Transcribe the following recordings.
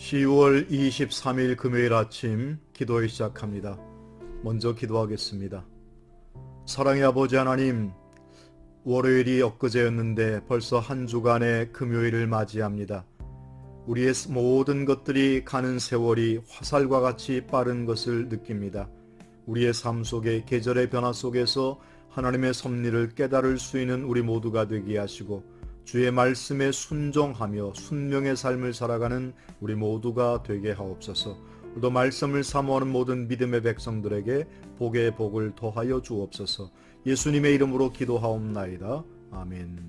10월 23일 금요일 아침 기도를 시작합니다. 먼저 기도하겠습니다. 사랑의 아버지 하나님, 월요일이 엊그제였는데 벌써 한 주간의 금요일을 맞이합니다. 우리의 모든 것들이 가는 세월이 화살과 같이 빠른 것을 느낍니다. 우리의 삶 속에 계절의 변화 속에서 하나님의 섭리를 깨달을 수 있는 우리 모두가 되게 하시고 주의 말씀에 순종하며 순명의 삶을 살아가는 우리 모두가 되게 하옵소서. 또 말씀을 사모하는 모든 믿음의 백성들에게 복의 복을 더하여 주옵소서. 예수님의 이름으로 기도하옵나이다. 아멘.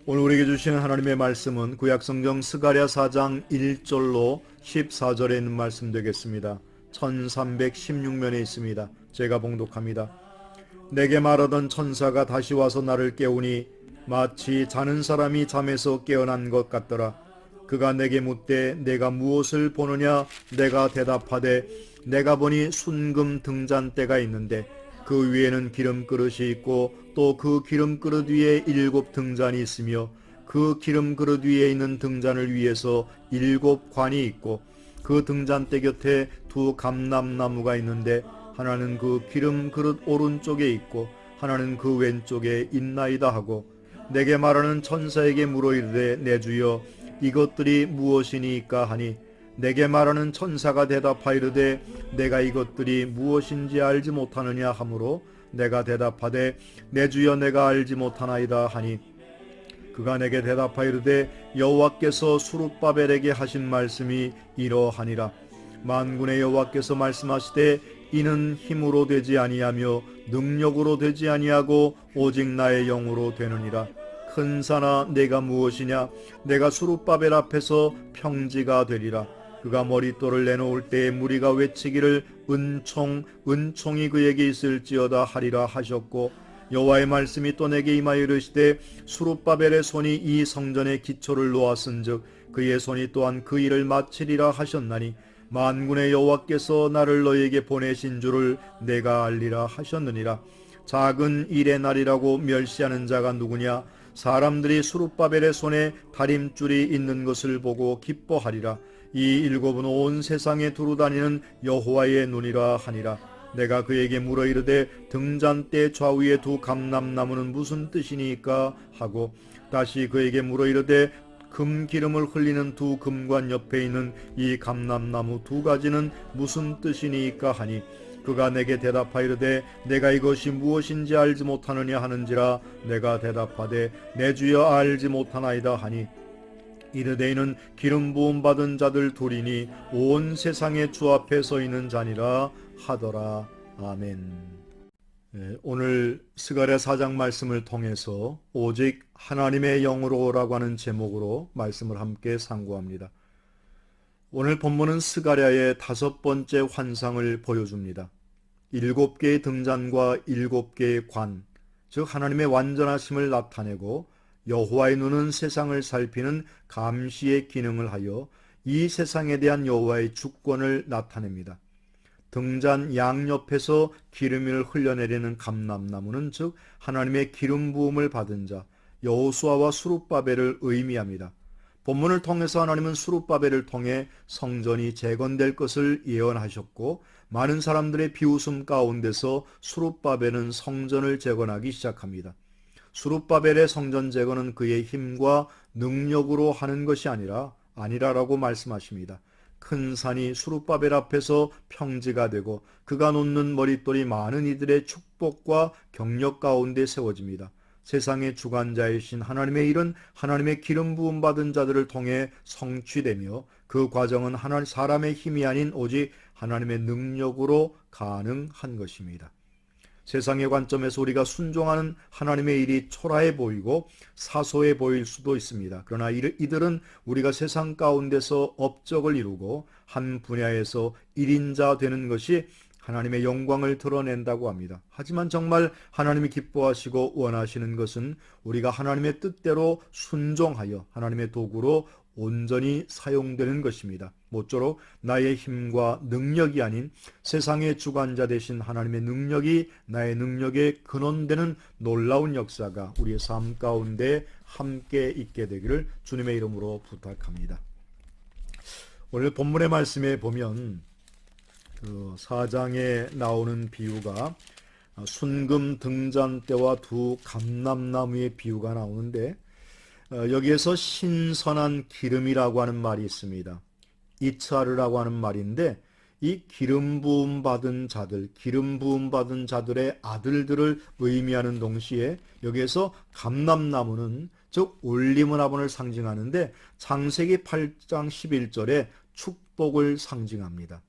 오늘 우리에게 주시는 하나님의 말씀은 구약성경 스가랴 4장 1절로 14절에 있는 말씀 되겠습니다. 1316면에 있습니다. 제가 봉독합니다. 내게 말하던 천사가 다시 와서 나를 깨우니 마치 자는 사람이 잠에서 깨어난 것 같더라. 그가 내게 묻되 내가 무엇을 보느냐? 내가 대답하되 내가 보니 순금 등잔대가 있는데 그 위에는 기름 그릇이 있고 또 그 기름 그릇 위에 7 등잔이 있으며 그 기름 그릇 위에 있는 등잔을 위해서 7 관이 있고 그 등잔대 곁에 2 감람나무가 있는데 하나는 그 기름 그릇 오른쪽에 있고 하나는 그 왼쪽에 있나이다 하고 내게 말하는 천사에게 물어 이르되 내 주여 이것들이 무엇이니까 하니 내게 말하는 천사가 대답하이르되 내가 이것들이 무엇인지 알지 못하느냐 하므로 내가 대답하되 내 주여 내가 알지 못하나이다 하니 그가 내게 대답하이르되 여호와께서 수룹바벨에게 하신 말씀이 이러하니라. 만군의 여호와께서 말씀하시되 이는 힘으로 되지 아니하며 능력으로 되지 아니하고 오직 나의 영으로 되느니라. 큰 산아 내가 무엇이냐? 내가 수룹바벨 앞에서 평지가 되리라. 그가 머릿돌을 내놓을 때에 무리가 외치기를 은총이 그에게 있을지어다 하리라 하셨고 여호와의 말씀이 또 내게 임하여 이르시되 수룹바벨의 손이 이 성전의 기초를 놓았은즉 그의 손이 또한 그 일을 마치리라 하셨나니 만군의 여호와께서 나를 너에게 보내신 줄을 내가 알리라 하셨느니라. 작은 일의 날이라고 멸시하는 자가 누구냐? 사람들이 수룹바벨의 손에 다림줄이 있는 것을 보고 기뻐하리라. 이 7은 온 세상에 두루다니는 여호와의 눈이라 하니라. 내가 그에게 물어 이르되 등잔대 좌우에 2 감람나무는 무슨 뜻이니까 하고 다시 그에게 물어 이르되 금 기름을 흘리는 2 금관 옆에 있는 이 감람나무 2가지는 무슨 뜻이니까 하니 그가 내게 대답하이르되 내가 이것이 무엇인지 알지 못하느냐 하는지라. 내가 대답하되 내 주여 알지 못하나이다 하니 이르되 이는 기름 부음 받은 자들 둘이니 온 세상의 주 앞에 서 있는 자니라 하더라. 아멘. 오늘 스가랴 4장 말씀을 통해서 오직 하나님의 영으로라고 하는 제목으로 말씀을 함께 상고합니다. 오늘 본문은 스가랴의 5번째 환상을 보여줍니다. 7개의 등잔과 7개의 관, 즉 하나님의 완전하심을 나타내고 여호와의 눈은 세상을 살피는 감시의 기능을 하여 이 세상에 대한 여호와의 주권을 나타냅니다. 등잔 양옆에서 기름을 흘려내리는 감람나무는 즉 하나님의 기름 부음을 받은 자 여호수아와 수룹바벨을 의미합니다. 본문을 통해서 하나님은 수룹바벨을 통해 성전이 재건될 것을 예언하셨고 많은 사람들의 비웃음 가운데서 수룹바벨은 성전을 재건하기 시작합니다. 수룹바벨의 성전 재건은 그의 힘과 능력으로 하는 것이 아니라라고 말씀하십니다. 큰 산이 수룹바벨 앞에서 평지가 되고 그가 놓는 머릿돌이 많은 이들의 축복과 경력 가운데 세워집니다. 세상의 주관자이신 하나님의 일은 하나님의 기름 부음 받은 자들을 통해 성취되며 그 과정은 사람의 힘이 아닌 오직 하나님의 능력으로 가능한 것입니다. 세상의 관점에서 우리가 순종하는 하나님의 일이 초라해 보이고 사소해 보일 수도 있습니다. 그러나 이들은 우리가 세상 가운데서 업적을 이루고 한 분야에서 1인자 되는 것이 하나님의 영광을 드러낸다고 합니다. 하지만 정말 하나님이 기뻐하시고 원하시는 것은 우리가 하나님의 뜻대로 순종하여 하나님의 도구로 온전히 사용되는 것입니다. 모쪼록 나의 힘과 능력이 아닌 세상의 주관자 되신 하나님의 능력이 나의 능력의 근원되는 놀라운 역사가 우리의 삶 가운데 함께 있게 되기를 주님의 이름으로 부탁합니다. 오늘 본문의 말씀에 보면 그 4장에 나오는 비유가 순금 등잔대와 두 감람나무의 비유가 나오는데 여기에서 신선한 기름이라고 하는 말이 있습니다. 이츠하르라고 하는 말인데 이 기름 부음 받은 자들의 아들들을 의미하는 동시에 여기에서 감람나무는 즉 올리브나무를 상징하는데 창세기 8장 11절에 축복을 상징합니다.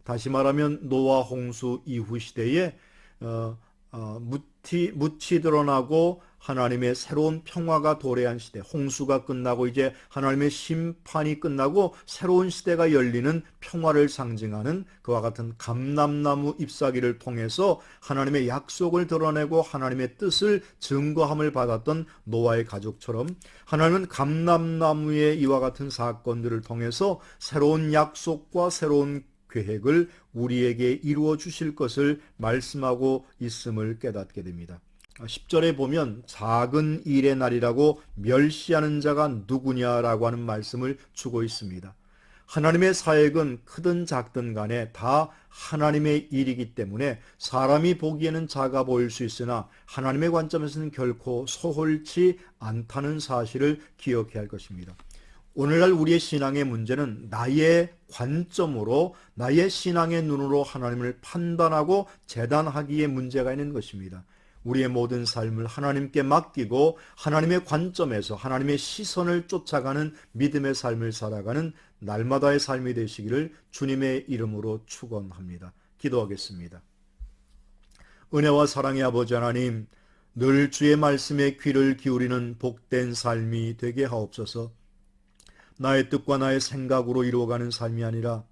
다시 말하면 노아 홍수 이후 시대에 묻히 드러나고 하나님의 새로운 평화가 도래한 시대, 홍수가 끝나고 이제 하나님의 심판이 끝나고 새로운 시대가 열리는 평화를 상징하는 그와 같은 감람나무 잎사귀를 통해서 하나님의 약속을 드러내고 하나님의 뜻을 증거함을 받았던 노아의 가족처럼 하나님은 감람나무의 이와 같은 사건들을 통해서 새로운 약속과 새로운 계획을 우리에게 이루어 주실 것을 말씀하고 있음을 깨닫게 됩니다. 10절에 보면 작은 일의 날이라고 멸시하는 자가 누구냐라고 하는 말씀을 주고 있습니다. 하나님의 사역은 크든 작든 간에 다 하나님의 일이기 때문에 사람이 보기에는 작아 보일 수 있으나 하나님의 관점에서는 결코 소홀치 않다는 사실을 기억해야 할 것입니다. 오늘날 우리의 신앙의 문제는 나의 관점으로 나의 신앙의 눈으로 하나님을 판단하고 재단하기에 문제가 있는 것입니다. 우리의 모든 삶을 하나님께 맡기고 하나님의 관점에서 하나님의 시선을 쫓아가는 믿음의 삶을 살아가는 날마다의 삶이 되시기를 주님의 이름으로 축원합니다. 기도하겠습니다. 은혜와 사랑의 아버지 하나님, 늘 주의 말씀에 귀를 기울이는 복된 삶이 되게 하옵소서. 나의 뜻과 나의 생각으로 이루어가는 삶이 아니라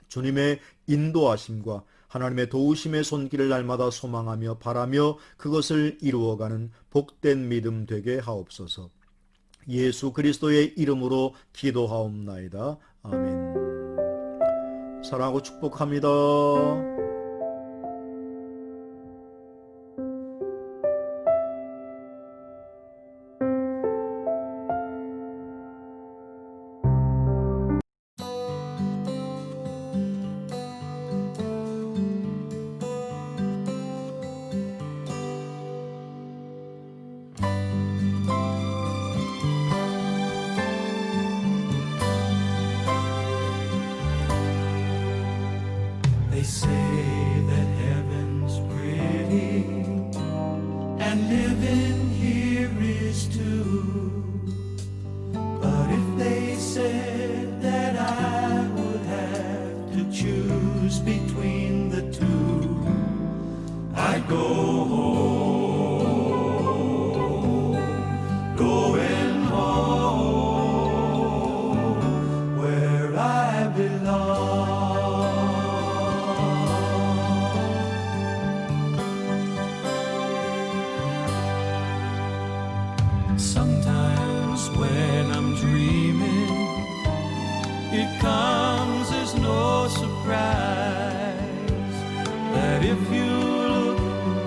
주님의 인도하심과 하나님의 도우심의 손길을 날마다 소망하며 바라며 그것을 이루어가는 복된 믿음 되게 하옵소서. 예수 그리스도의 이름으로 기도하옵나이다. 아멘. 사랑하고 축복합니다. They say that heaven's pretty and living here is too. But if they said that I would have to choose between the two, I'd go home, going home where I belong. Sometimes when I'm dreaming, it comes as no surprise that if you look,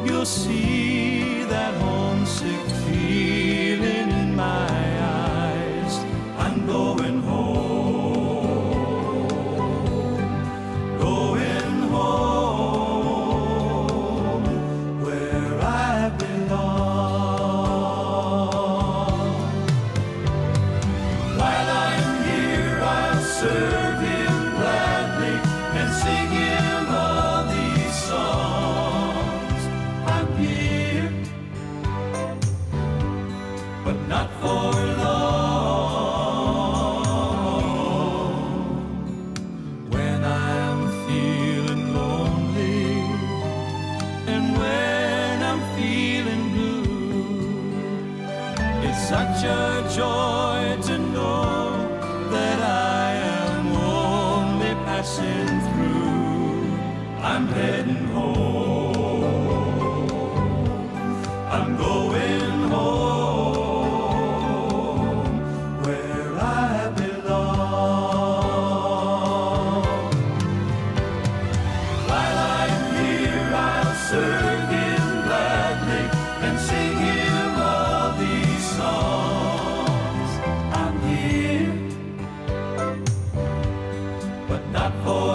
you'll see that homesick feeling in my eyes. I'm going home, going home where I belong. Serve him gladly and sing him all these songs. I'm here, but not for long. When I'm feeling lonely and when I'm feeling blue, it's such a joy to know that I am only passing through. I'm heading home, I'm going home where I belong. While I'm here, I'll serve him gladly and sing him all these songs. I'm here, not for